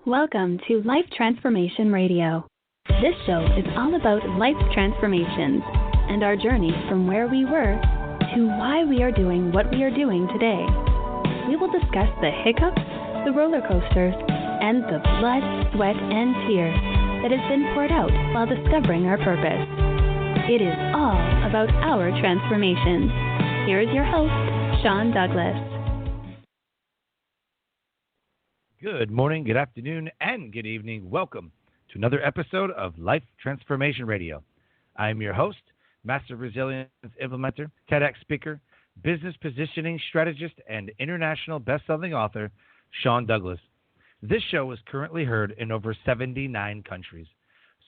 Welcome to Life Transformation Radio. This show is all about life transformations and our journey from where we were to why we are doing what we are doing today. We will discuss the hiccups, the roller coasters, and the blood, sweat, and tears that has been poured out while discovering our purpose. It is all about our transformations. Here is your host, Sean Douglas. Good morning, good afternoon, and good evening. Welcome to another episode of Life Transformation Radio. I am your host, Master Resilience Implementer, TEDx speaker, business positioning strategist, and international best-selling author, Sean Douglas. This show is currently heard in over 79 countries.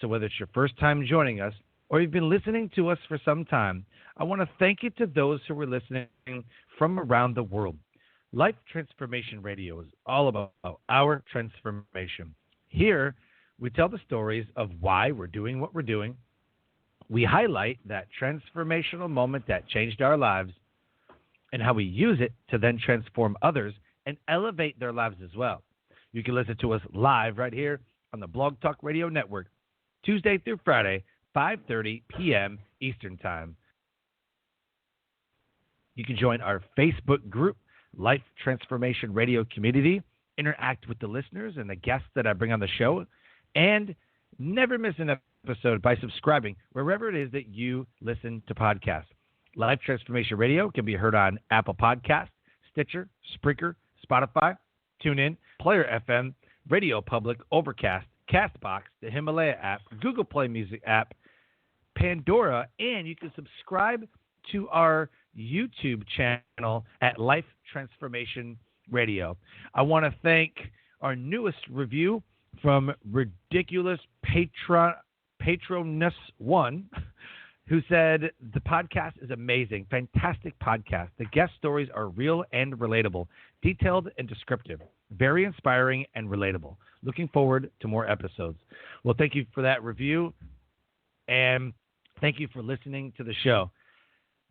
So whether it's your first time joining us or you've been listening to us for some time, I want to thank you to those who are listening from around the world. Life Transformation Radio is all about our transformation. Here, we tell the stories of why we're doing what we're doing. We highlight that transformational moment that changed our lives and how we use it to then transform others and elevate their lives as well. You can listen to us live right here on the Blog Talk Radio Network, Tuesday through Friday, 5:30 p.m. Eastern Time. You can join our Facebook group, Life Transformation Radio Community, interact with the listeners and the guests that I bring on the show, and never miss an episode by subscribing wherever it is that you listen to podcasts. Life Transformation Radio can be heard on Apple Podcasts, Stitcher, Spreaker, Spotify, TuneIn, Player FM, Radio Public, Overcast, Castbox, the Himalaya app, Google Play Music app, Pandora, and you can subscribe to our YouTube channel at Life Transformation Radio. I want to thank our newest review from Ridiculous Patronus One, who said, the podcast is amazing. Fantastic podcast. The guest stories are real and relatable, detailed and descriptive, very inspiring and relatable. Looking forward to more episodes. Well, thank you for that review, and thank you for listening to the show.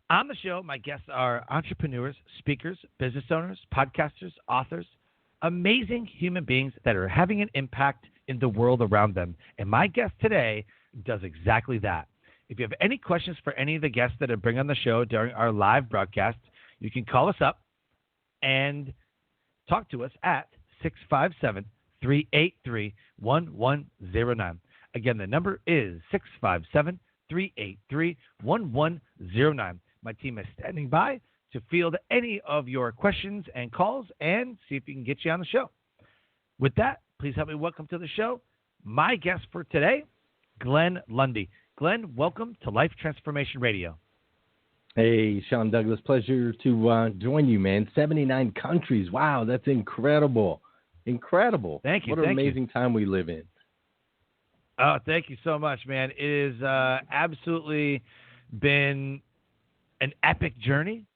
On the show, my guests are entrepreneurs, speakers, business owners, podcasters, authors, amazing human beings that are having an impact in the world around them. And my guest today does exactly that. If you have any questions for any of the guests that I bring on the show during our live broadcast, you can call us up and talk to us at 657-383-1109. Again, the number is 657-383-1109. My team is standing by to field any of your questions and calls and see if we can get you on the show. With that, please help me welcome to the show my guest for today, Glenn Lundy. Glenn, welcome to Life Transformation Radio. Hey, Sean Douglas, pleasure to join you, man. 79 countries. Wow, that's incredible. Incredible. Thank you. What an amazing time we live in. Oh, thank you so much, man. It has absolutely been an epic journey,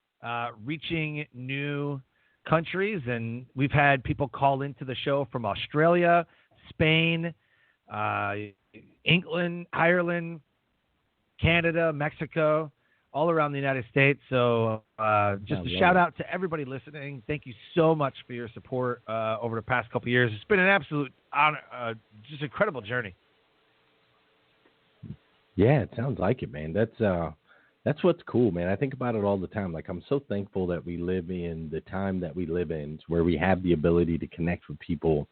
reaching new countries, and we've had people call into the show from Australia, Spain, England, Ireland, Canada, Mexico, all around the United States. So just a shout out to everybody listening. Thank you so much for your support over the past couple of years. It's been an absolute honor, just incredible journey. Yeah, it sounds like it, man. That's what's cool, man. I think about it all the time. Like, I'm so thankful that we live in the time that we live in, where we have the ability to connect with people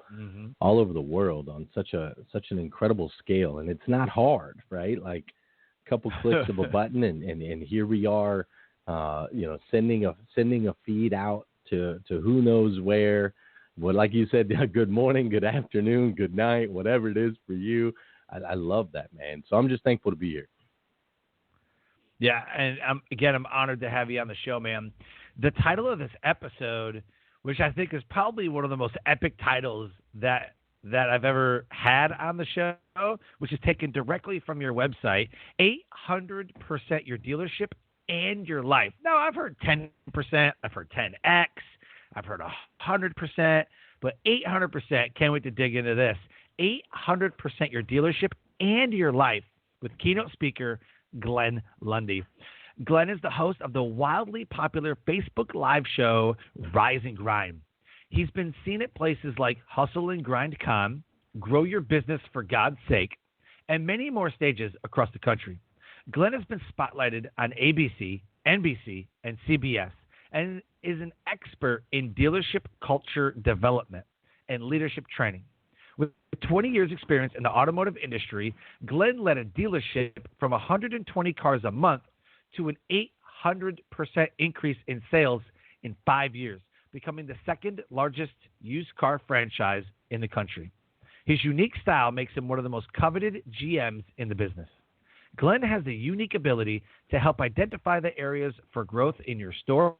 all over the world on such an incredible scale. And it's not hard, right? Like, a couple clicks of a button, and here we are, sending a feed out to who knows where. Well, like you said, good morning, good afternoon, good night, whatever it is for you. I love that, man. So I'm just thankful to be here. Yeah, and I'm honored to have you on the show, man. The title of this episode, which I think is probably one of the most epic titles that I've ever had on the show, which is taken directly from your website, 800% Your Dealership and Your Life. Now, I've heard 10%, I've heard 10X, I've heard 100%, but 800%, can't wait to dig into this. 800% Your Dealership and Your Life with keynote speaker Glenn Lundy. Glenn is the host of the wildly popular Facebook Live show Rise and Grind. He's been seen at places like Hustle and Grind Con, Grow Your Business for God's Sake, and many more stages across the country. Glenn has been spotlighted on ABC, NBC, and CBS, and is an expert in dealership culture development and leadership training. With 20 years experience in the automotive industry, Glenn led a dealership from 120 cars a month to an 800% increase in sales in 5 years, becoming the second largest used car franchise in the country. His unique style makes him one of the most coveted GMs in the business. Glenn has the unique ability to help identify the areas for growth in your store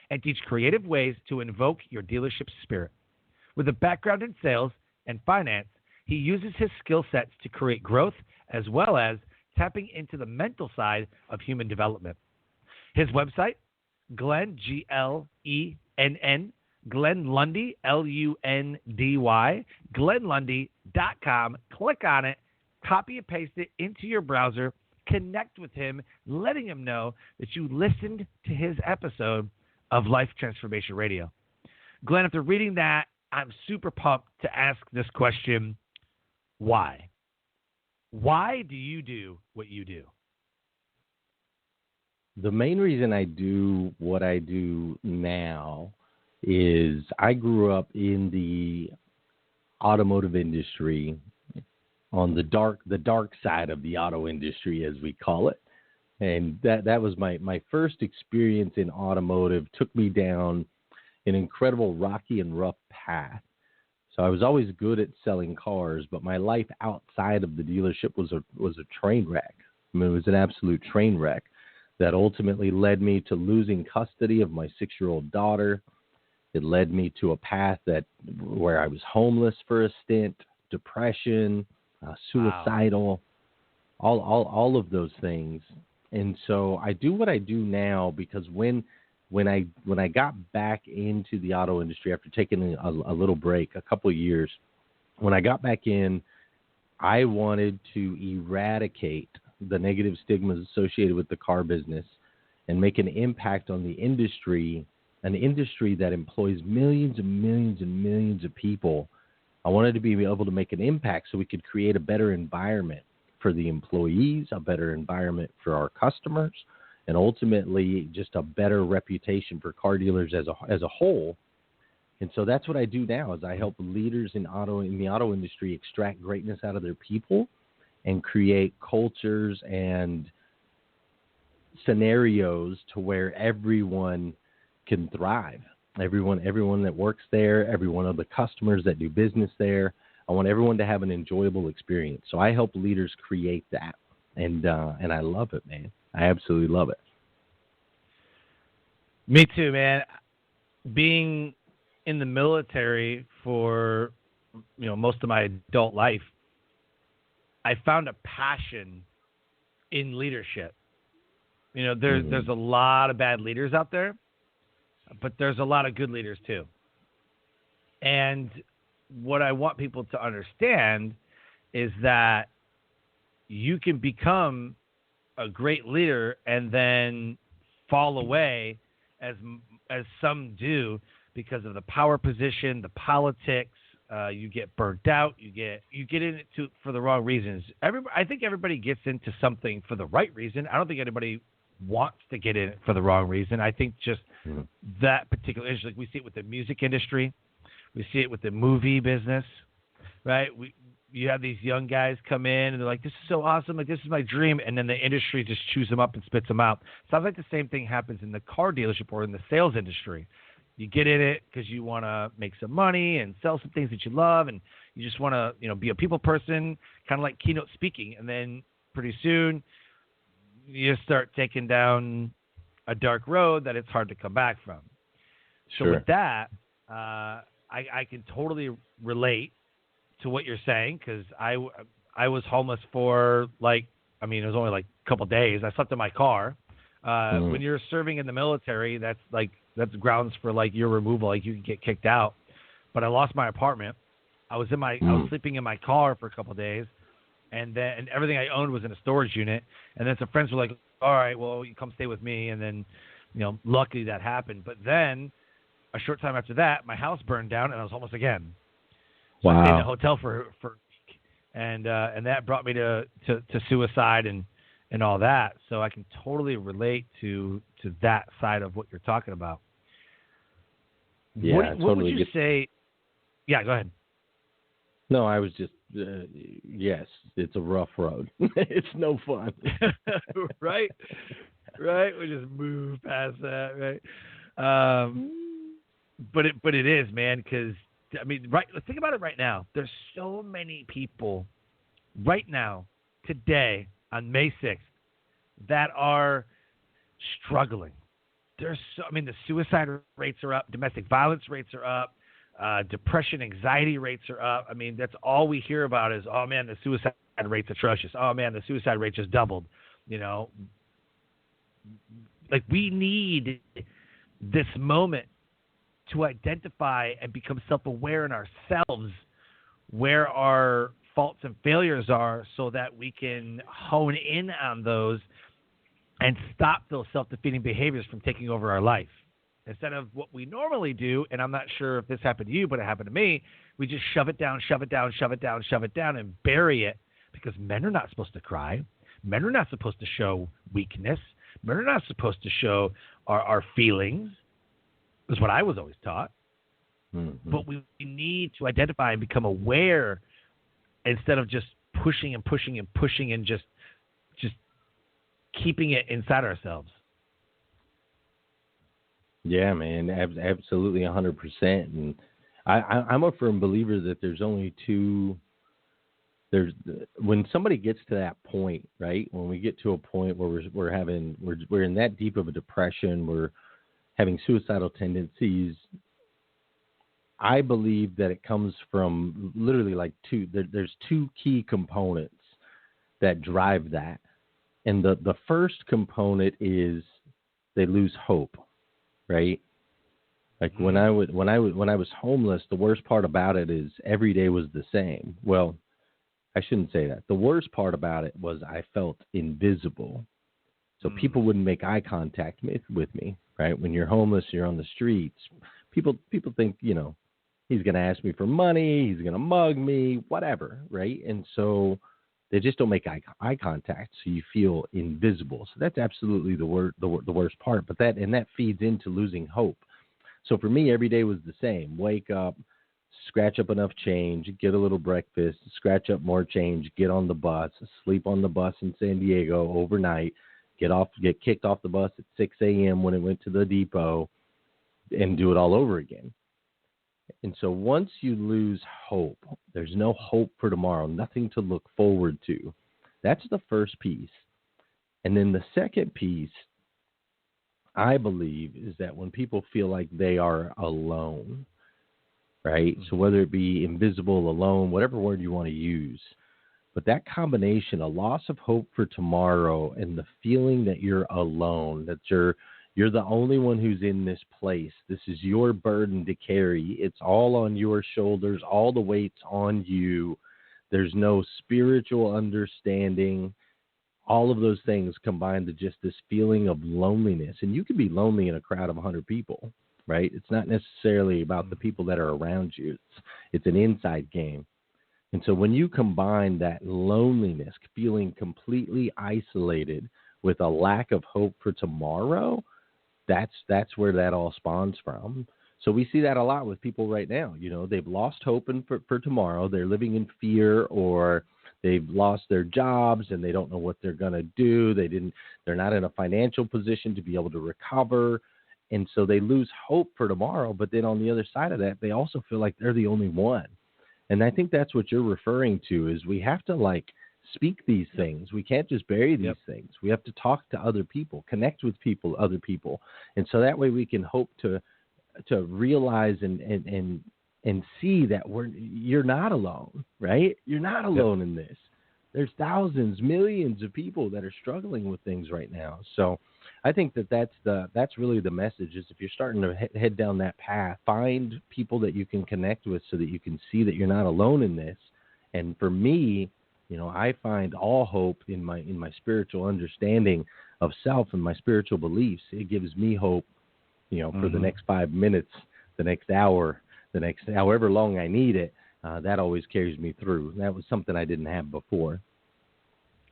and teach creative ways to invoke your dealership spirit. With a background in sales and finance, he uses his skill sets to create growth as well as tapping into the mental side of human development. His website, Glenn, Glenn, Glenn Lundy, Lundy, GlennLundy.com. Click on it, copy and paste it into your browser, connect with him, letting him know that you listened to his episode of Life Transformation Radio. Glenn, after reading that, I'm super pumped to ask this question: why? Why do you do what you do? The main reason I do what I do now is I grew up in the automotive industry, on the dark side of the auto industry, as we call it. And that was my first experience in automotive. Took me down an incredible rocky and rough path. So I was always good at selling cars, but my life outside of the dealership was a train wreck. I mean, it was an absolute train wreck that ultimately led me to losing custody of my 6-year-old daughter. It led me to a path where I was homeless for a stint, depression, suicidal, all of those things. And so I do what I do now because when I got back into the auto industry after taking a little break, a couple of years, when I got back in, I wanted to eradicate the negative stigmas associated with the car business and make an impact on the industry, an industry that employs millions and millions and millions of people. I wanted to be able to make an impact so we could create a better environment for the employees, a better environment for our customers, and ultimately just a better reputation for car dealers as a whole. And so that's what I do now is I help leaders in the auto industry extract greatness out of their people and create cultures and scenarios to where everyone can thrive. Everyone that works there, every one of the customers that do business there, I want everyone to have an enjoyable experience. So I help leaders create that, and I love it, man. I absolutely love it. Me too, man. Being in the military for most of my adult life, I found a passion in leadership. There's a lot of bad leaders out there, but there's a lot of good leaders too. And what I want people to understand is that you can become a great leader and then fall away as some do because of the power position, the politics. You get burnt out. You get into for the wrong reasons. I think everybody gets into something for the right reason. I don't think anybody wants to get in it for the wrong reason. I think just that particular industry, like we see it with the music industry, we see it with the movie business, right? You have these young guys come in and they're like, "This is so awesome! Like this is my dream," and then the industry just chews them up and spits them out. Sounds like the same thing happens in the car dealership or in the sales industry. You get in it because you want to make some money and sell some things that you love, and you just want to, be a people person, kind of like keynote speaking. And then pretty soon, you start taking down a dark road that it's hard to come back from. So with that, I can totally relate to what you're saying because I was homeless for it was only like a couple of days. I slept in my car. When you're serving in the military, that's grounds for like your removal. Like you can get kicked out. But I lost my apartment. I was sleeping in my car for a couple of days, and everything I owned was in a storage unit. And then some friends were like, "All right, well, you come stay with me." And then, luckily that happened. But then a short time after that, my house burned down and I was homeless again. So I stayed in a hotel for and that brought me to suicide and all that. So I can totally relate to that side of what you're talking about. Yeah, what would you say? Yeah, go ahead. No, I was just, yes, it's a rough road. It's no fun. Right? We just move past that, right? But it is, man, because, I mean, right, let's think about it right now. There's so many people right now, today, on May 6th, that are struggling. The suicide rates are up, domestic violence rates are up, depression, anxiety rates are up. I mean, that's all we hear about is, oh man, the suicide rate's atrocious. Oh man, the suicide rate just doubled. You know, like we need this moment to identify and become self-aware in ourselves where our faults and failures are, so that we can hone in on those and stop those self-defeating behaviors from taking over our life. Instead of what we normally do, and I'm not sure if this happened to you, but it happened to me, we just shove it down, and bury it, because men are not supposed to cry. Men are not supposed to show weakness. Men are not supposed to show our feelings, is what I was always taught. Mm-hmm. But we need to identify and become aware, instead of just pushing and just keeping it inside ourselves. Yeah, man, absolutely 100%. And I'm a firm believer that there's only two. When somebody gets to that point, right? When we get to a point where we're in that deep of a depression, we're having suicidal tendencies. I believe that it comes from literally like there's two key components that drive that. And the first component is they lose hope, right? Like when I was homeless, the worst part about it is every day was the same. Well, I shouldn't say that. The worst part about it was I felt invisible. So people wouldn't make eye contact with me, right? When you're homeless, you're on the streets. People think, you know, he's going to ask me for money, he's going to mug me, whatever, right? And so they just don't make eye contact, so you feel invisible. So that's absolutely the worst part. But that feeds into losing hope. So for me, every day was the same. Wake up, scratch up enough change, get a little breakfast, scratch up more change, get on the bus, sleep on the bus in San Diego overnight, get kicked off the bus at 6 a.m. when it went to the depot, and do it all over again. And so once you lose hope, there's no hope for tomorrow, nothing to look forward to. That's the first piece. And then the second piece, I believe, is that when people feel like they are alone, right? So whether it be invisible, alone, whatever word you want to use, but that combination, a loss of hope for tomorrow and the feeling that you're alone, that you're the only one who's in this place. This is your burden to carry. It's all on your shoulders. All the weight's on you. There's no spiritual understanding. All of those things combine to just this feeling of loneliness. And you can be lonely in a crowd of 100 people, right? It's not necessarily about the people that are around you. It's an inside game. And so when you combine that loneliness, feeling completely isolated with a lack of hope for tomorrow, that's where that all spawns from. So we see that a lot with people right now. You know, they've lost hope for tomorrow. They're living in fear, or they've lost their jobs and they don't know what they're going to do. They're not in a financial position to be able to recover. And so they lose hope for tomorrow. But then on the other side of that, they also feel like they're the only one. And I think that's what you're referring to, is we have to speak these things. We can't just bury these things. We have to talk to other people, connect with other people. And so that way we can hope to realize and see that you're not alone, right? You're not alone in this. There's thousands, millions of people that are struggling with things right now. So I think that's really the message, is if you're starting to head down that path, find people that you can connect with so that you can see that you're not alone in this. And for me, you know, I find all hope in my spiritual understanding of self and my spiritual beliefs. It gives me hope, you know, for the next 5 minutes, the next hour, the next however long I need it. that always carries me through. That was something I didn't have before.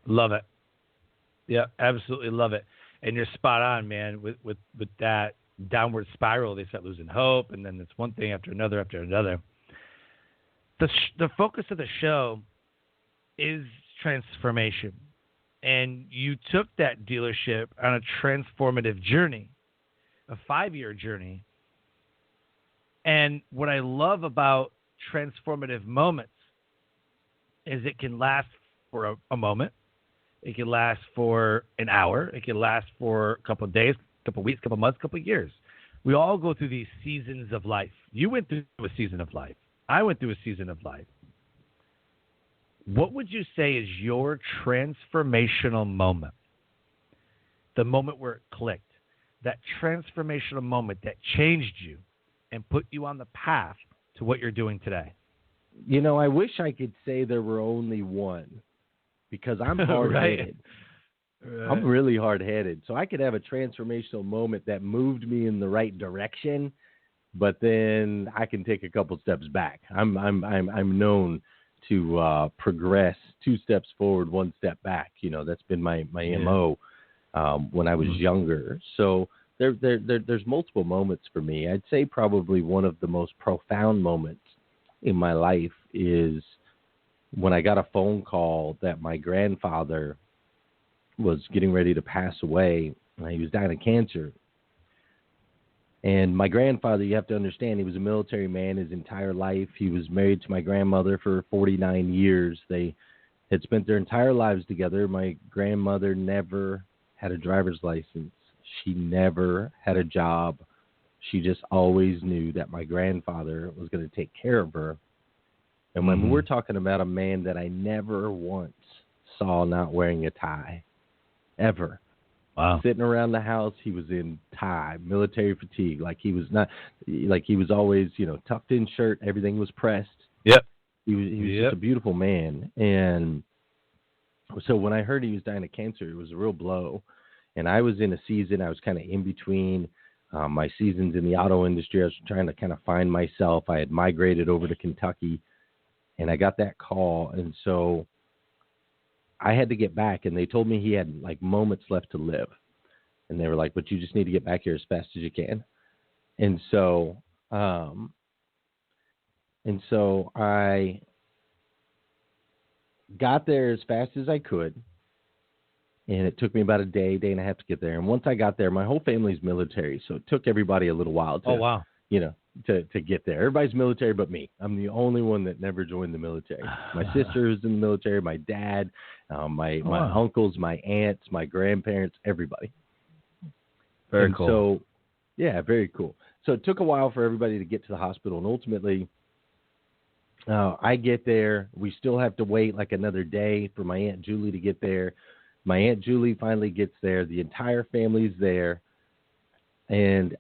Love it. Yeah, absolutely love it. And you're spot on, man, with that downward spiral. They start losing hope, and then it's one thing after another after another. The focus of the show is transformation. And you took that dealership on a transformative journey, a 5-year journey. And what I love about transformative moments is it can last for a moment. It can last for an hour. It can last for a couple of days, a couple of weeks, a couple of months, a couple of years. We all go through these seasons of life. You went through a season of life. I went through a season of life. What would you say is your transformational moment? The moment where it clicked. That transformational moment that changed you and put you on the path to what you're doing today. You know, I wish I could say there were only one, because I'm hard-headed. Right. I'm really hard-headed. So I could have a transformational moment that moved me in the right direction, but then I can take a couple steps back. I'm known to progress 2 steps forward, 1 step back. You know, that's been my MO when I was younger. So there's multiple moments for me. I'd say probably one of the most profound moments in my life is when I got a phone call that my grandfather was getting ready to pass away. He was dying of cancer. And my grandfather, you have to understand, he was a military man his entire life. He was married to my grandmother for 49 years. They had spent their entire lives together. My grandmother never had a driver's license. She never had a job. She just always knew that my grandfather was going to take care of her. And when we're talking about a man that I never once saw not wearing a tie, ever. Wow. Sitting around the house, he was in tie, military fatigue. Like he was always, tucked in shirt. Everything was pressed. Yep. He was just a beautiful man. And so when I heard he was dying of cancer, it was a real blow. And I was in a season, I was kind of in between my seasons in the auto industry. I was trying to kind of find myself. I had migrated over to Kentucky, and I got that call. And so I had to get back, and they told me he had like moments left to live. And they were like, but you just need to get back here as fast as you can. And so I got there as fast as I could. And it took me about a day and a half to get there. And once I got there, my whole family's military, so it took everybody a little while to get there. Everybody's military but me. I'm the only one that never joined the military. My sister was in the military, my dad, my uncles, my aunts, my grandparents, everybody. Very cool. So, yeah, very cool. So it took a while for everybody to get to the hospital, and ultimately I get there. We still have to wait like another day for my Aunt Julie to get there. My Aunt Julie finally gets there. The entire family's there. And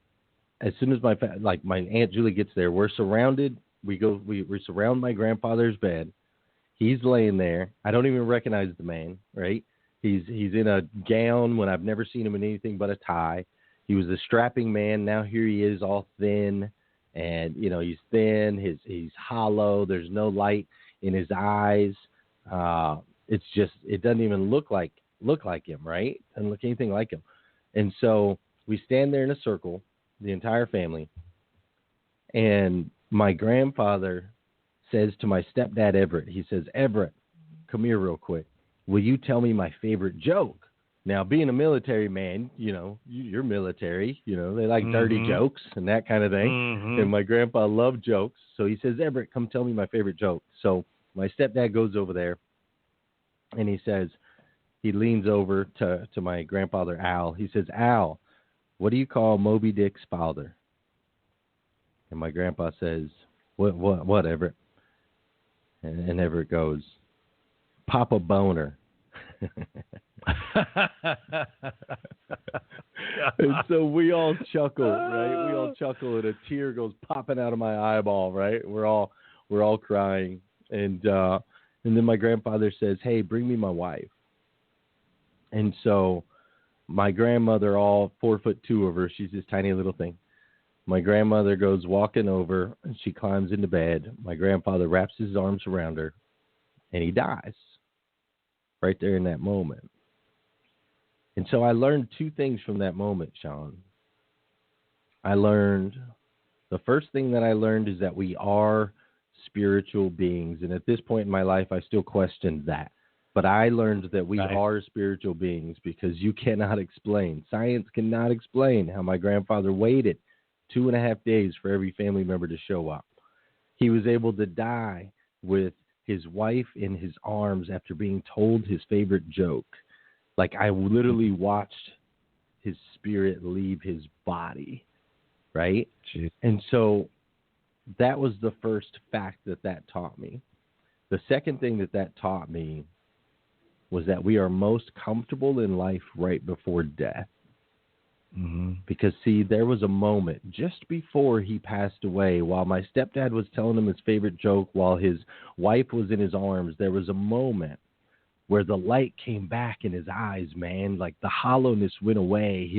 as soon as my Aunt Julie gets there, we're surrounded. We surround my grandfather's bed. He's laying there. I don't even recognize the man, right? He's in a gown when I've never seen him in anything but a tie. He was a strapping man. Now here he is, all thin. And, he's thin. He's hollow. There's no light in his eyes. It's just, it doesn't even look like him, right? Doesn't look anything like him. And so we stand there in a circle, the entire family, and my grandfather says to my stepdad, Everett, he says, Everett, come here real quick. Will you tell me my favorite joke? Now, being a military man, you're military, they like dirty jokes and that kind of thing. And my grandpa loved jokes. So he says, Everett, come tell me my favorite joke. So my stepdad goes over there and he leans over to my grandfather, Al. He says, Al, what do you call Moby Dick's father? And my grandpa says, what, Everett? And Everett goes, Papa Boner. And so we all chuckle, right? We all chuckle, and a tear goes popping out of my eyeball, right? We're all crying. And then my grandfather says, hey, bring me my wife. And so my grandmother, all 4'2" of her, she's this tiny little thing. My grandmother goes walking over, and she climbs into bed. My grandfather wraps his arms around her, and he dies right there in that moment. And so I learned two things from that moment, Sean. The first thing that I learned is that we are spiritual beings. And at this point in my life, I still questioned that. But I learned that we are spiritual beings because you cannot explain. Science cannot explain how my grandfather waited 2.5 days for every family member to show up. He was able to die with his wife in his arms after being told his favorite joke. Like, I literally watched his spirit leave his body, right? Jeez. And so that was the first fact that taught me. The second thing that taught me was that we are most comfortable in life right before death. Mm-hmm. Because, see, there was a moment just before he passed away, while my stepdad was telling him his favorite joke, while his wife was in his arms, there was a moment where the light came back in his eyes, man. Like, the hollowness went away.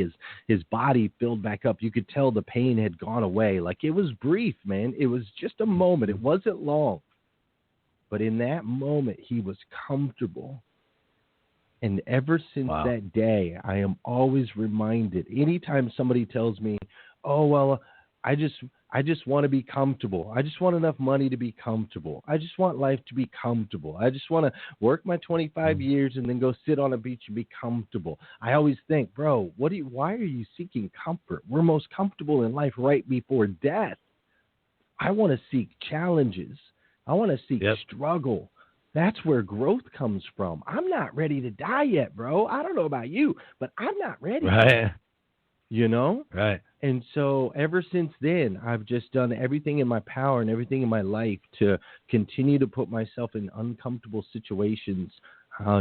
His body filled back up. You could tell the pain had gone away. Like, it was brief, man. It was just a moment. It wasn't long. But in that moment, he was comfortable. And ever since that day, I am always reminded, anytime somebody tells me, oh, well, I just want to be comfortable. I just want enough money to be comfortable. I just want life to be comfortable. I just want to work my 25 years and then go sit on a beach and be comfortable. I always think, bro, why are you seeking comfort? We're most comfortable in life right before death. I want to seek challenges. I want to seek struggle. That's where growth comes from. I'm not ready to die yet, bro. I don't know about you, but I'm not ready. Right. You know? Right. And so ever since then, I've just done everything in my power and everything in my life to continue to put myself in uncomfortable situations,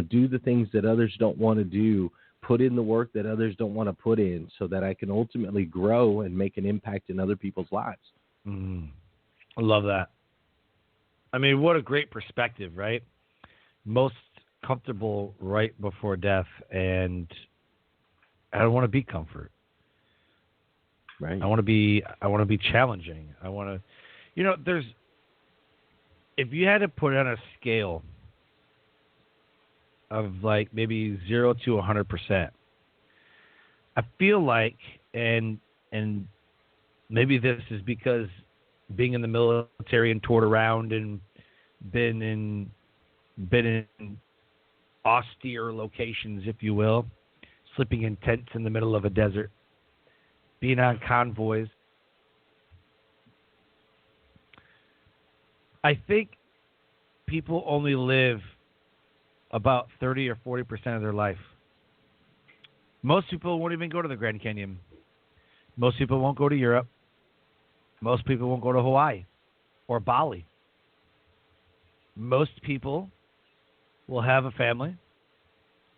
do the things that others don't want to do, put in the work that others don't want to put in so that I can ultimately grow and make an impact in other people's lives. I love that. I mean, what a great perspective, right? Most comfortable right before death, and I don't want to be comfort. Right. I want to be challenging. I want to, if you had to put on a scale of like maybe 0 to 100%, I feel like, and maybe this is because being in the military and toured around and been in austere locations, if you will, sleeping in tents in the middle of a desert, being on convoys. I think people only live about 30 or 40% of their life. Most people won't even go to the Grand Canyon. Most people won't go to Europe. Most people won't go to Hawaii or Bali. Most people will have a family.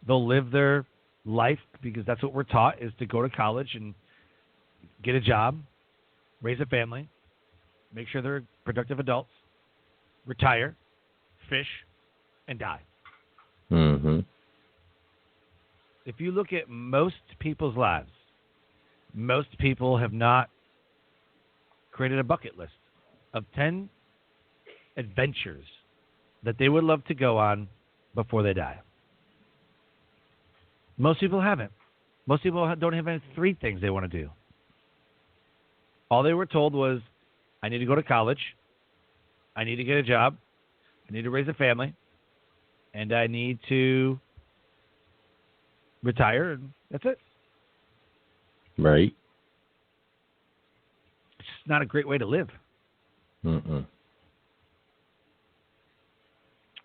They'll live their life because that's what we're taught, is to go to college and get a job, raise a family, make sure they're productive adults, retire, fish, and die. Mm-hmm. If you look at most people's lives, most people have not created a bucket list of 10 adventures that they would love to go on before they die. Most people haven't. Most people don't have any 3 things they want to do. All they were told was, I need to go to college, I need to get a job, I need to raise a family, and I need to retire, and that's it. Right. It's just not a great way to live. Mm-mm.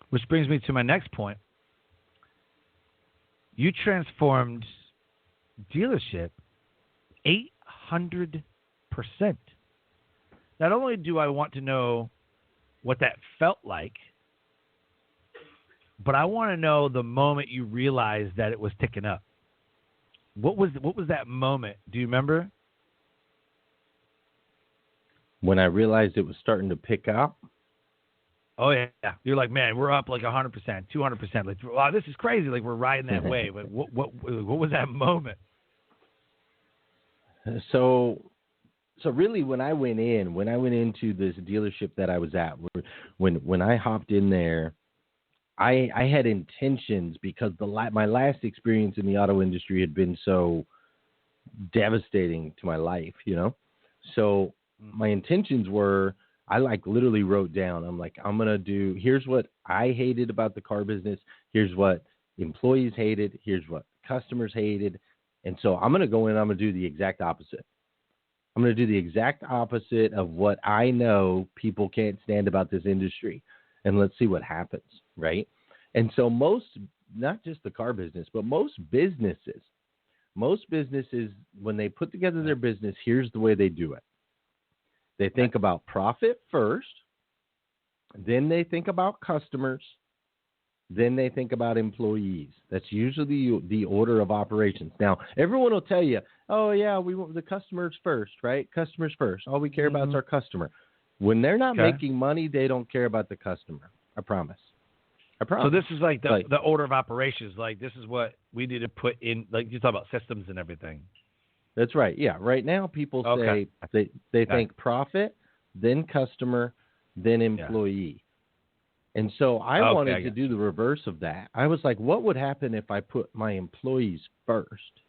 Which brings me to my next point. You transformed dealership 800%. Not only do I want to know what that felt like, but I want to know the moment you realized that it was ticking up. What was that moment? Do you remember? When I realized it was starting to pick up. Oh, yeah. You're like, man, we're up like 100%, 200%. Like, wow, this is crazy. Like, we're riding that wave. But what was that moment? So So really, when I went into this dealership that I was at, when I hopped in there, I had intentions because my last experience in the auto industry had been so devastating to my life, you know. So my intentions were, I literally wrote down, I'm like, here's what I hated about the car business. Here's what employees hated. Here's what customers hated. And so I'm going to go in, I'm going to do the exact opposite. I'm going to do the exact opposite of what I know people can't stand about this industry. And let's see what happens, right? And so not just the car business, but most businesses, when they put together their business, here's the way they do it. They think about profit first, then they think about customers, then they think about employees. That's usually the order of operations. Now, everyone will tell you, oh, yeah, we want the customers first, right? Customers first. All we care about is our customer. When they're not making money, they don't care about the customer. I promise. So this is like the order of operations. Like, this is what we need to put in. Like, you talk about systems and everything. That's right. Yeah. Right now, people say they think profit, then customer, then employee. Yeah. And so I wanted to do the reverse of that. I was like, what would happen if I put my employees first,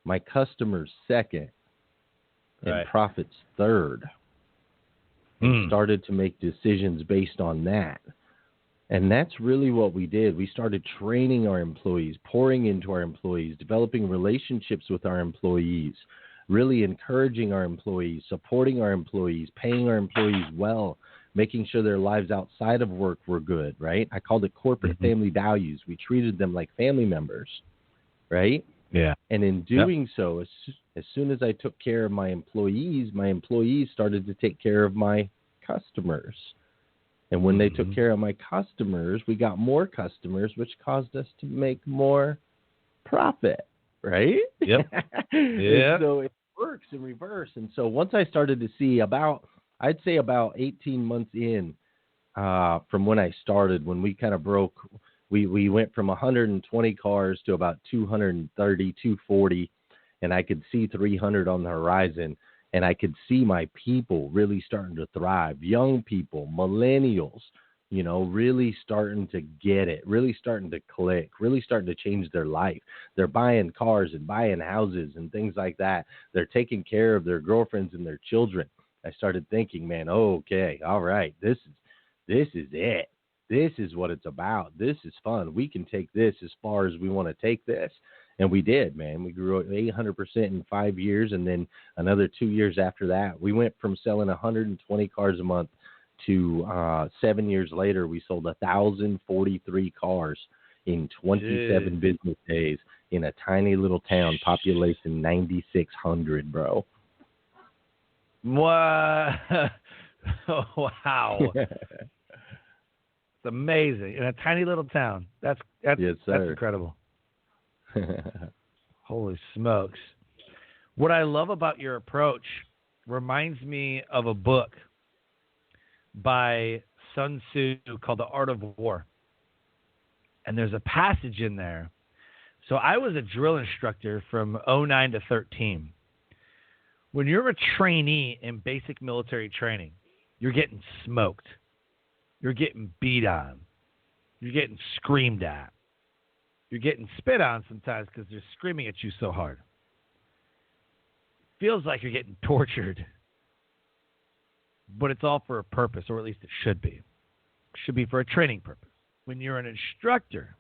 my customers second, and profits third, and started to make decisions based on that. And that's really what we did. We started training our employees, pouring into our employees, developing relationships with our employees, really encouraging our employees, supporting our employees, paying our employees well, making sure their lives outside of work were good, right? I called it corporate family values. We treated them like family members, right? Yeah. And in doing so, as soon as I took care of my employees started to take care of my customers. And when they took care of my customers, we got more customers, which caused us to make more profit, right? Yep. Yeah. So it works in reverse. And so once I started to see I'd say about 18 months in from when I started, when we kind of broke, we went from 120 cars to about 230, 240, and I could see 300 on the horizon. And I could see my people really starting to thrive, young people, millennials, you know, really starting to get it, really starting to click, really starting to change their life. They're buying cars and buying houses and things like that. They're taking care of their girlfriends and their children. I started thinking, man, okay, all right, this is it. This is what it's about. This is fun. We can take this as far as we want to take this. And we did, man. We grew 800% in 5 years, and then another 2 years after that. We went from selling 120 cars a month to 7 years later, we sold 1,043 cars in 27 business days in a tiny little town, population 9,600, bro. What? Oh, wow. It's amazing. In a tiny little town. That's yes, sir. That's incredible. Holy smokes. What I love about your approach reminds me of a book by Sun Tzu called The Art of War. And there's a passage in there. So I was a drill instructor from 2009 to 2013. When you're a trainee in basic military training, you're getting smoked. You're getting beat on. You're getting screamed at. You're getting spit on sometimes because they're screaming at you so hard. Feels like you're getting tortured. But it's all for a purpose, or at least it should be. It should be for a training purpose. When you're an instructor,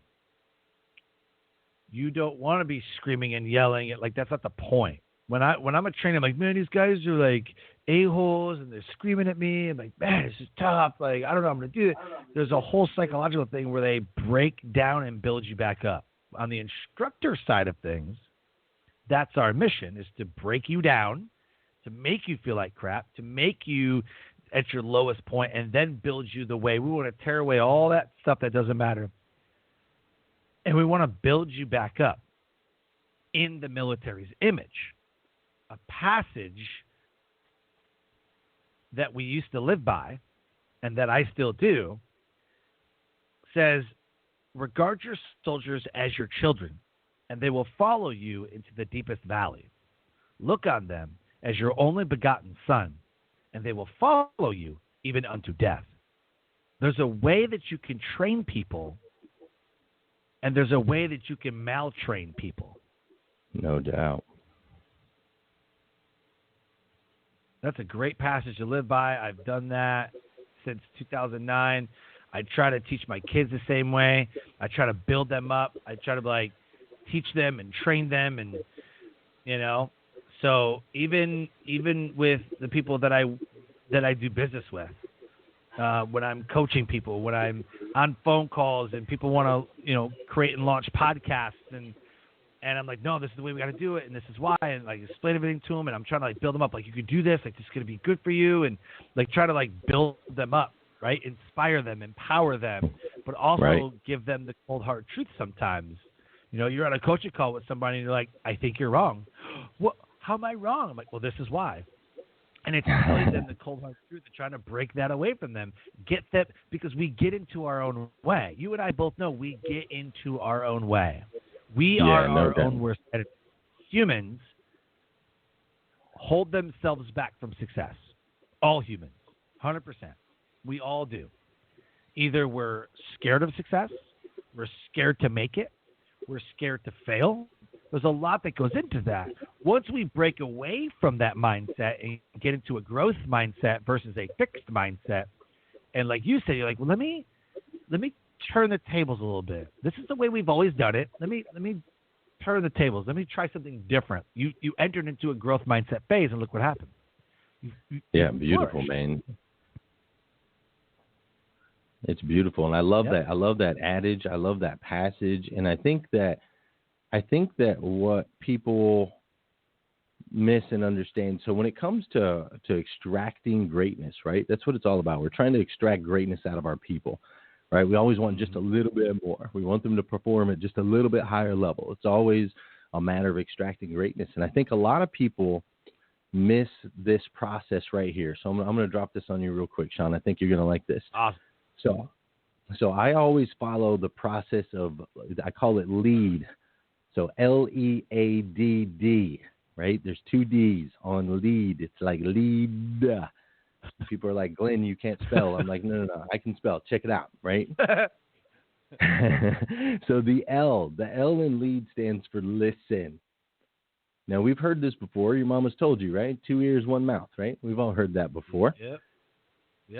you don't want to be screaming and yelling. Like, that's not the point. When I'm a trainer, I'm like, man, these guys are like a-holes and they're screaming at me. I'm like, man, this is tough. Like, I don't know, I'm going to do it. There's a whole psychological thing where they break down and build you back up. On the instructor side of things, that's our mission, is to break you down, to make you feel like crap, to make you at your lowest point, and then build you the way. We want to tear away all that stuff that doesn't matter. And we want to build you back up in the military's image. A passage that we used to live by, and that I still do, says, regard your soldiers as your children, and they will follow you into the deepest valley. Look on them as your only begotten Son, and they will follow you even unto death. There's a way that you can train people, and there's a way that you can maltrain people. No doubt. That's a great passage to live by. I've done that since 2009. I try to teach my kids the same way. I try to build them up. I try to teach them and train them, and So even with the people that I do business with, when I'm coaching people, when I'm on phone calls and people want to create and launch podcasts, and I'm like, no, this is the way we got to do it, and this is why, and explain everything to them, and I'm trying to build them up, you could do this, this is going to be good for you, and try to build them up, right? Inspire them, empower them, but also give them the cold hard truth sometimes. You're on a coaching call with somebody and you're like, I think you're wrong. What? How am I wrong? I'm like, well, this is why. And it's telling them the cold hard truth and trying to break that away from them. Get them, because we get into our own way. You and I both know we get into our own way. We are our own worst enemy. Humans hold themselves back from success. All humans, 100%. We all do. Either we're scared of success, we're scared to make it, we're scared to fail. There's a lot that goes into that. Once we break away from that mindset and get into a growth mindset versus a fixed mindset, and like you said, you're like, well, let me turn the tables a little bit. This is the way we've always done it. Let me turn the tables. Let me try something different. You entered into a growth mindset phase, and look what happened. Yeah, beautiful, man. It's beautiful, and I love that. I love that adage. I love that passage, and I think that what people miss and understand. So when it comes to extracting greatness, right? That's what it's all about. We're trying to extract greatness out of our people, right? We always want just a little bit more. We want them to perform at just a little bit higher level. It's always a matter of extracting greatness, and I think a lot of people miss this process right here. So I'm going to drop this on you real quick, Sean. I think you're going to like this. Awesome. So I always follow the process of, I call it LEAD. So LEADD, right? There's 2 D's on lead. It's like lead. People are like, Glenn, you can't spell. I'm like, no, I can spell. Check it out, right? So the L in lead stands for listen. Now, we've heard this before. Your mama's told you, right? 2 ears, 1 mouth, right? We've all heard that before. Yep.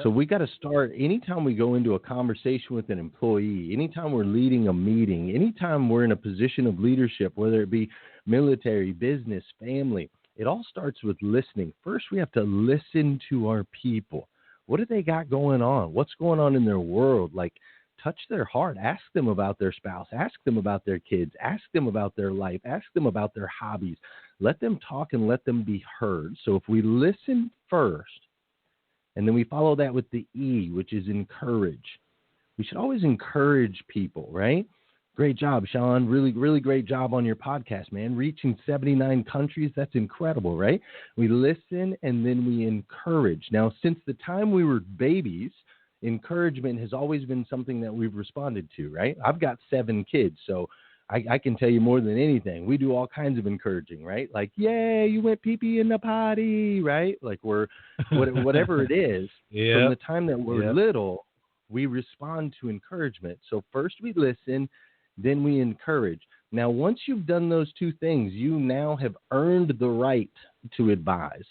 So we got to start, anytime we go into a conversation with an employee, anytime we're leading a meeting, anytime we're in a position of leadership, whether it be military, business, family, it all starts with listening. First, we have to listen to our people. What do they got going on? What's going on in their world? Touch their heart. Ask them about their spouse. Ask them about their kids. Ask them about their life. Ask them about their hobbies. Let them talk and let them be heard. So if we listen first, and then we follow that with the E, which is encourage. We should always encourage people, right? Great job, Sean. Really, really great job on your podcast, man. Reaching 79 countries, that's incredible, right? We listen and then we encourage. Now, since the time we were babies, encouragement has always been something that we've responded to, right? I've got 7 kids, so I can tell you more than anything. We do all kinds of encouraging, right? Like, yay, you went pee-pee in the potty, right? Whatever it is, from the time that we're little, we respond to encouragement. So first we listen, then we encourage. Now, once you've done those 2 things, you now have earned the right to advise.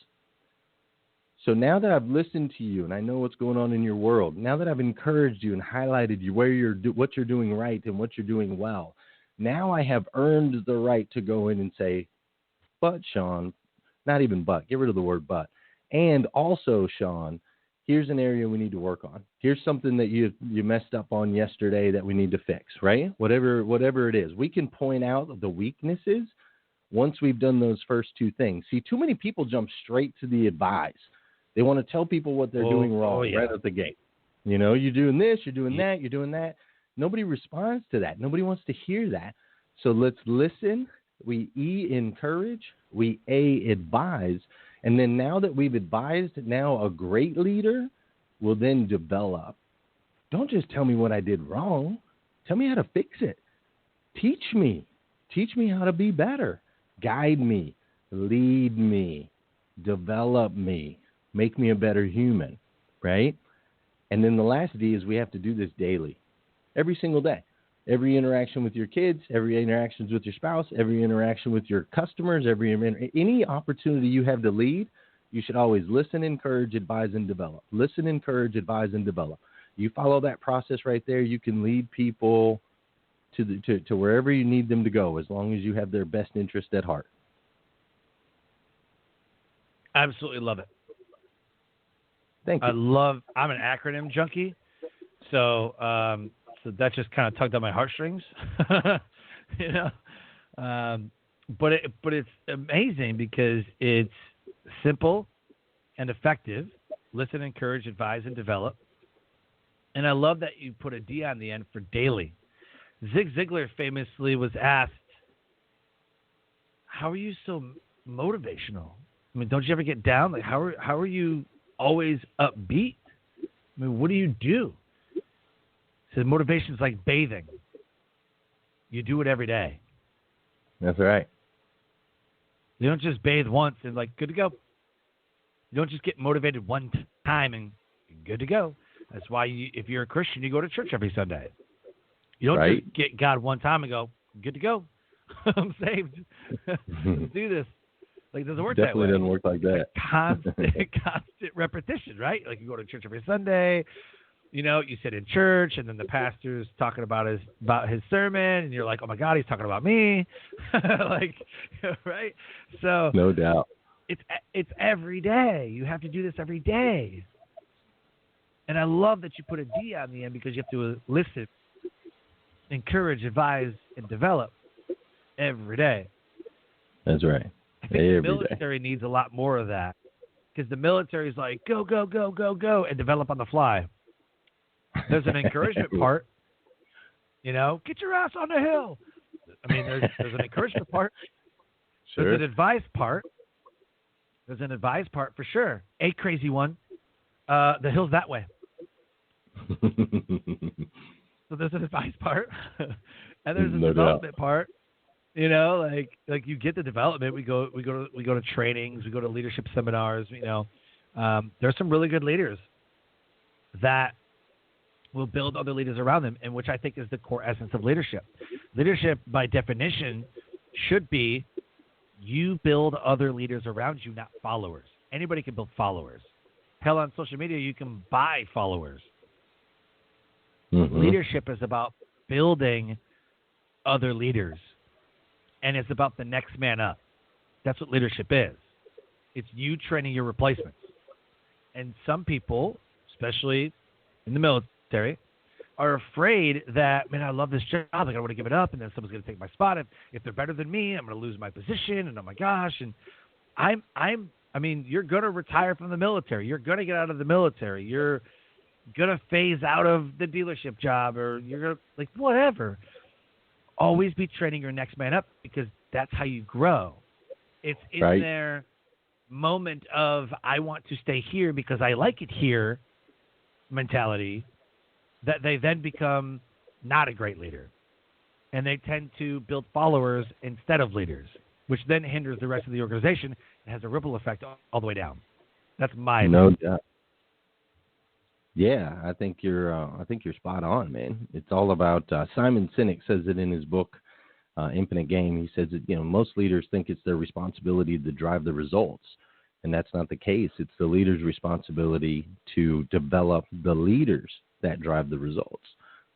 So now that I've listened to you and I know what's going on in your world, now that I've encouraged you and highlighted you what you're doing right and what you're doing well, now I have earned the right to go in and say, but Sean, not even but, get rid of the word but. And also, Sean, here's an area we need to work on. Here's something that you messed up on yesterday that we need to fix, right? Whatever it is. We can point out the weaknesses once we've done those first 2 things. See, too many people jump straight to the advise. They want to tell people what they're doing wrong right at the gate. You're doing this, you're doing that, you're doing that. Nobody responds to that. Nobody wants to hear that. So let's listen. We E, encourage. We A, advise. And then now that we've advised, now a great leader will then develop. Don't just tell me what I did wrong. Tell me how to fix it. Teach me. Teach me how to be better. Guide me. Lead me. develop me, make me a better human, right? And then the last D is we have to do this daily, every single day. Every interaction with your kids, every interaction with your spouse, every interaction with your customers, any opportunity you have to lead, you should always listen, encourage, advise, and develop. Listen, encourage, advise, and develop. You follow that process right there, you can lead people to wherever you need them to go, as long as you have their best interest at heart. Absolutely love it. Thank you. I'm an acronym junkie, so that just kind of tugged on my heartstrings, you know. But it's amazing because it's simple and effective. Listen, encourage, advise, and develop. And I love that you put a D on the end for daily. Zig Ziglar famously was asked, "How are you so motivational? I mean, don't you ever get down? Like, how are you always upbeat? I mean, what do you do?" So motivation is like bathing. You do it every day. That's right. You don't just bathe once and like good to go. You don't just get motivated one time and good to go. That's why if you're a Christian, you go to church every Sunday. You don't just get God one time and go, good to go. I'm saved. Let's do this. Like, it doesn't work that way. Definitely doesn't work like that. Constant repetition, right? Like, you go to church every Sunday. You know, you sit in church, and then the pastor's talking about his sermon, and you're like, oh my God, he's talking about me, like, right? So no doubt, it's every day. You have to do this every day, and I love that you put a D on the end because you have to listen, encourage, advise, and develop every day. That's right. I think the military needs a lot more of that because the military is like go, go, go, go, go, and develop on the fly. There's an encouragement part, you know, get your ass on the hill. I mean, there's an encouragement part. Sure. There's an advice part. There's an advice part for sure. A crazy one. The hill's that way. So there's an advice part, and there's a development part. You know, like you get the development. We go to trainings. We go to leadership seminars. You know, there's some really good leaders that will build other leaders around them, and which I think is the core essence of leadership. Leadership, by definition, should be you build other leaders around you, not followers. Anybody can build followers. Hell, on social media, you can buy followers. Mm-hmm. Leadership is about building other leaders, and it's about the next man up. That's what leadership is. It's you training your replacements. And some people, especially in the military, are afraid that, man, I love this job, like I don't want to give it up, and then someone's going to take my spot. If they're better than me, I'm going to lose my position, and oh my gosh. And I mean, you're going to retire from the military. You're going to get out of the military. You're going to phase out of the dealership job, or you're going to, like, whatever. Always be training your next man up because that's how you grow. It's in their moment of, I want to stay here because I like it here mentality, that they then become not a great leader. And they tend to build followers instead of leaders, which then hinders the rest of the organization and has a ripple effect all the way down. That's my opinion. No doubt. Yeah, I think you're spot on, man. It's all about Simon Sinek says it in his book, Infinite Game. He says that, you know, most leaders think it's their responsibility to drive the results, and that's not the case. It's the leader's responsibility to develop the leaders that drive the results.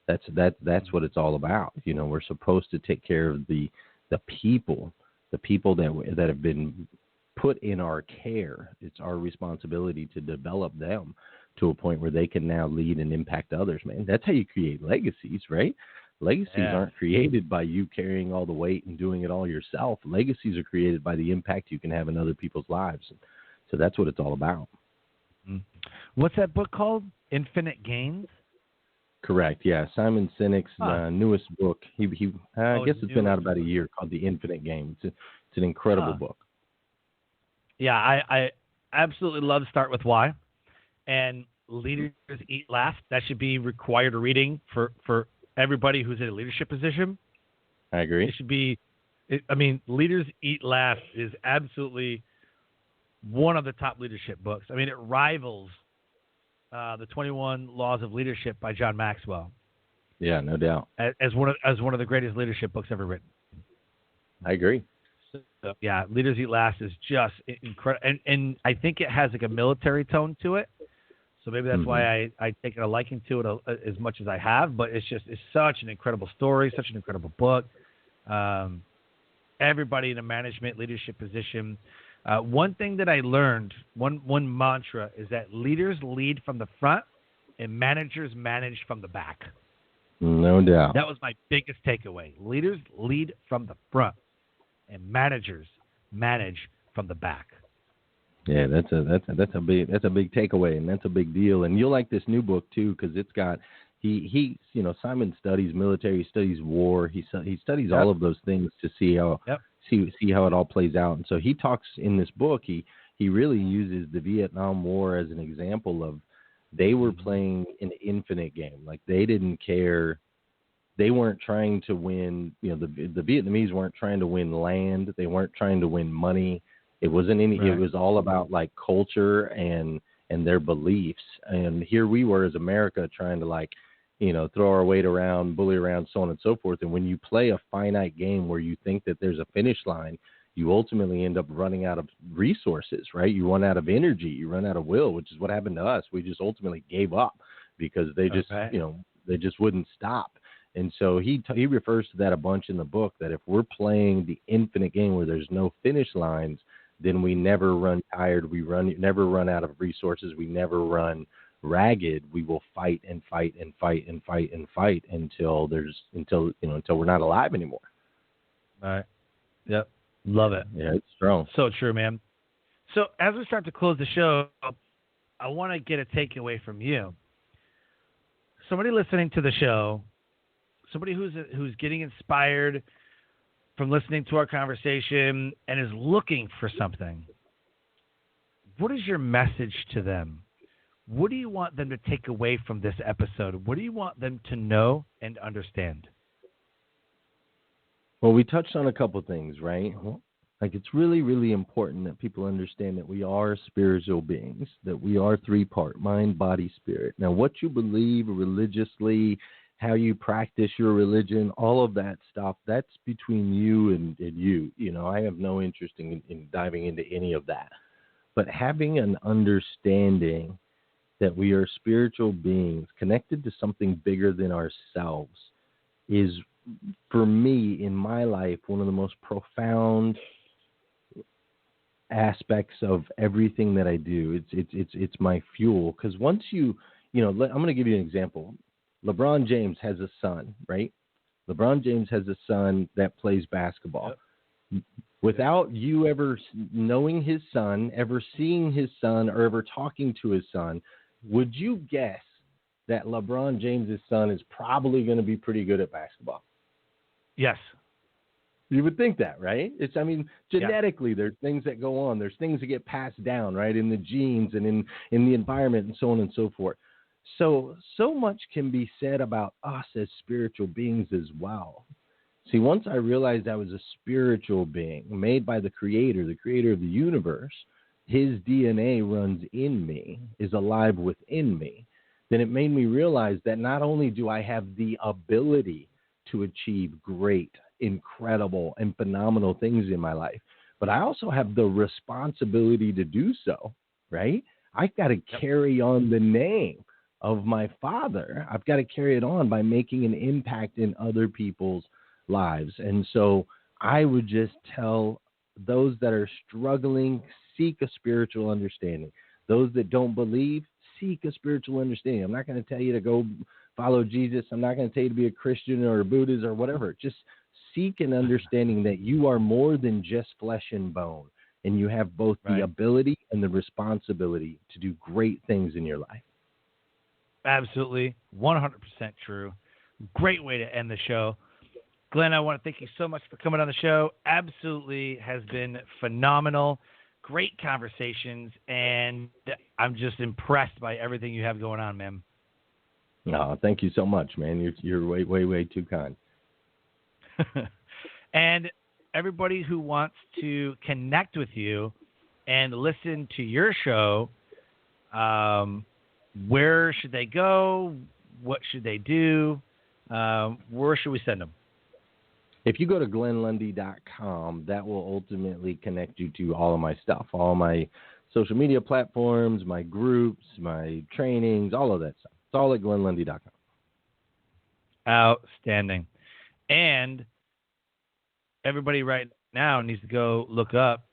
That's what it's all about. You know, we're supposed to take care of the people that have been put in our care. It's our responsibility to develop them to a point where they can now lead and impact others, man. That's how you create legacies, right? Legacies aren't created by you carrying all the weight and doing it all yourself. Legacies are created by the impact you can have in other people's lives. So that's what it's all about. What's that book called? Infinite Gains? Correct. Yeah. Simon Sinek's newest book. I guess it's been out about a year, called The Infinite Game. It's an incredible book. Yeah, I absolutely love Start With Why. And Leaders Eat Last. That should be required reading for everybody who's in a leadership position. I agree. It should be, Leaders Eat Last is absolutely one of the top leadership books. I mean, it rivals the 21 Laws of Leadership by John Maxwell. Yeah, no doubt. As one of the greatest leadership books ever written. I agree. So, yeah, Leaders Eat Last is just incredible, and I think it has like a military tone to it. So maybe that's why I taken a liking to it as much as I have. But it's such an incredible story, such an incredible book. Everybody in a management leadership position. One thing that I learned, one mantra, is that leaders lead from the front and managers manage from the back. No doubt. That was my biggest takeaway. Leaders lead from the front and managers manage from the back. Yeah, that's a big takeaway, and that's a big deal. And you'll like this new book too, because it's got Simon studies military, studies war. He studies all of those things to see how see how it all plays out. And so he talks in this book. He really uses the Vietnam War as an example of they were playing an infinite game. Like they didn't care. They weren't trying to win. The Vietnamese weren't trying to win land. They weren't trying to win money. It wasn't any. Right. It was all about like culture and their beliefs. And here we were as America trying to throw our weight around, bully around, so on and so forth. And when you play a finite game where you think that there's a finish line, you ultimately end up running out of resources, right? You run out of energy, you run out of will, which is what happened to us. We just ultimately gave up because they just, they just wouldn't stop. And so he refers to that a bunch in the book, that if we're playing the infinite game where there's no finish lines, then we never run tired. We never run out of resources. We never run ragged. We will fight and fight and fight and fight and fight until we're not alive anymore. All right. Yep. Love it. Yeah, it's strong. So true, man. So as we start to close the show, I want to get a takeaway from you. Somebody listening to the show, somebody who's getting inspired from listening to our conversation and is looking for something. What is your message to them? What do you want them to take away from this episode? What do you want them to know and understand? Well, we touched on a couple things, right? Like it's really, really important that people understand that we are spiritual beings, that we are three-part, mind, body, spirit. Now, what you believe religiously, how you practice your religion, all of that stuff, that's between you and you. I have no interest in diving into any of that. But having an understanding that we are spiritual beings connected to something bigger than ourselves is, for me, in my life, one of the most profound aspects of everything that I do. It's my fuel. Because once I'm going to give you an example. LeBron James has a son, right? LeBron James has a son that plays basketball. Yep. Without you ever knowing his son, ever seeing his son, or ever talking to his son, would you guess that LeBron James' son is probably going to be pretty good at basketball? Yes. You would think that, right? Genetically, there's things that go on. There's things that get passed down, right, in the genes and in the environment and so on and so forth. So much can be said about us as spiritual beings as well. See, once I realized I was a spiritual being made by the Creator of the universe, his DNA runs in me, is alive within me, then it made me realize that not only do I have the ability to achieve great, incredible, and phenomenal things in my life, but I also have the responsibility to do so, right? I've got to carry on the name of my Father. I've got to carry it on by making an impact in other people's lives. And so I would just tell those that are struggling, seek a spiritual understanding. Those that don't believe, seek a spiritual understanding. I'm not going to tell you to go follow Jesus. I'm not going to tell you to be a Christian or a Buddhist or whatever. Just seek an understanding that you are more than just flesh and bone, and you have both the ability and the responsibility to do great things in your life. Absolutely. 100% true. Great way to end the show. Glenn, I want to thank you so much for coming on the show. Absolutely has been phenomenal. Great conversations, and I'm just impressed by everything you have going on, man. Oh, thank you so much, man. You're way, way, way too kind. And everybody who wants to connect with you and listen to your show, where should they go? What should they do? Where should we send them? If you go to glennlundy.com, that will ultimately connect you to all of my stuff, all my social media platforms, my groups, my trainings, all of that stuff. It's all at glennlundy.com. Outstanding. And everybody right now needs to go look up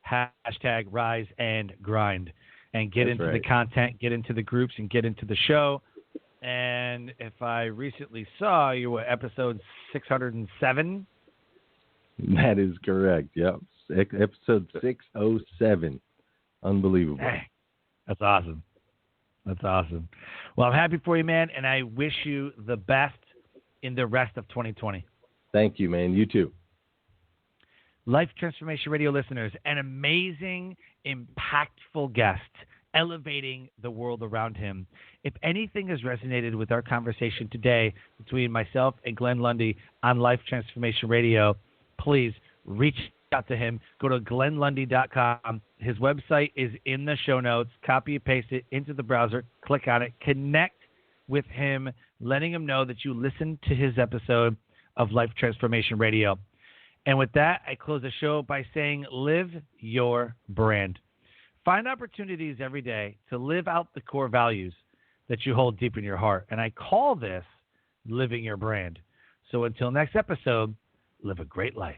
hashtag Rise and Grind and get into the content, get into the groups, and get into the show. And if I recently saw you were episode 607. That is correct. Yep. Episode 607. Unbelievable. Dang. That's awesome. That's awesome. Well, I'm happy for you, man, and I wish you the best in the rest of 2020. Thank you, man. You too. Life Transformation Radio listeners, an amazing, impactful guest, elevating the world around him. If anything has resonated with our conversation today between myself and Glenn Lundy on Life Transformation Radio, please reach out to him. Go to glennlundy.com. His website is in the show notes. Copy and paste it into the browser. Click on it. Connect with him, letting him know that you listened to his episode of Life Transformation Radio. And with that, I close the show by saying, live your brand. Find opportunities every day to live out the core values that you hold deep in your heart. And I call this living your brand. So until next episode, live a great life.